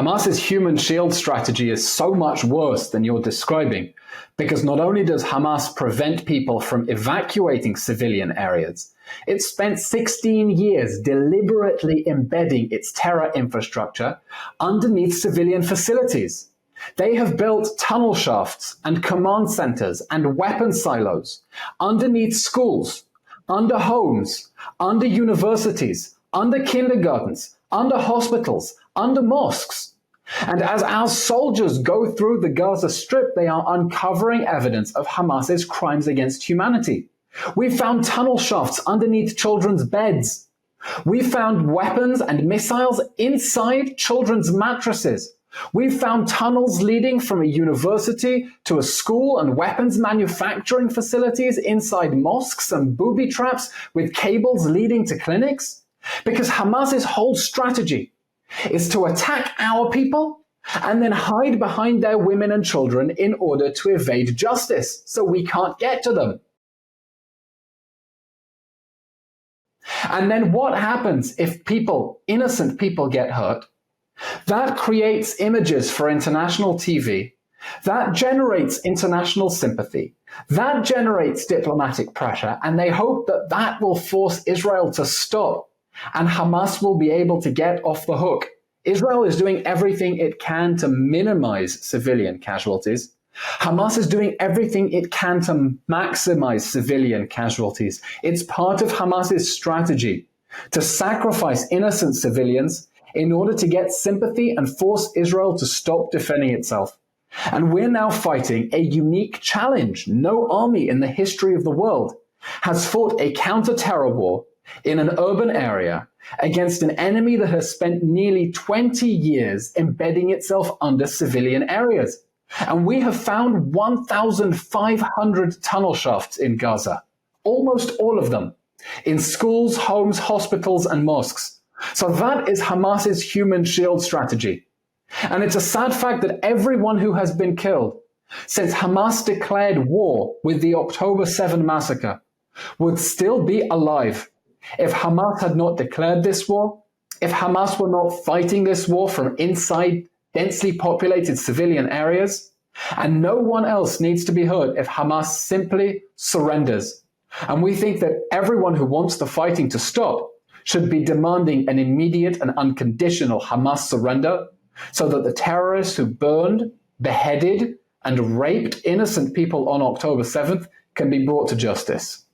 Hamas's human shield strategy is so much worse than you're describing, because not only does Hamas prevent people from evacuating civilian areas, it spent 16 years deliberately embedding its terror infrastructure underneath civilian facilities. They have built tunnel shafts and command centers and weapon silos underneath schools, under homes, under universities, under kindergartens, under hospitals, under mosques. And as our soldiers go through the Gaza Strip, they are uncovering evidence of Hamas's crimes against humanity. We found tunnel shafts underneath children's beds. We found weapons and missiles inside children's mattresses. We found tunnels leading from a university to a school and weapons manufacturing facilities inside mosques and booby traps with cables leading to clinics. Because Hamas's whole strategy is to attack our people and then hide behind their women and children in order to evade justice, so we can't get to them. And then what happens if innocent people get hurt? That creates images for international TV. That generates international sympathy. That generates diplomatic pressure, and they hope that that will force Israel to stop, and Hamas will be able to get off the hook. Israel is doing everything it can to minimize civilian casualties. Hamas is doing everything it can to maximize civilian casualties. It's part of Hamas's strategy to sacrifice innocent civilians in order to get sympathy and force Israel to stop defending itself. And we're now fighting a unique challenge. No army in the history of the world has fought a counter-terror war in an urban area against an enemy that has spent nearly 20 years embedding itself under civilian areas. And we have found 1,500 tunnel shafts in Gaza, almost all of them, in schools, homes, hospitals, and mosques. So that is Hamas's human shield strategy. And it's a sad fact that everyone who has been killed since Hamas declared war with the October 7 massacre would still be alive if Hamas had not declared this war, if Hamas were not fighting this war from inside densely populated civilian areas. And no one else needs to be hurt if Hamas simply surrenders. And we think that everyone who wants the fighting to stop should be demanding an immediate and unconditional Hamas surrender so that the terrorists who burned, beheaded, and raped innocent people on October 7th can be brought to justice.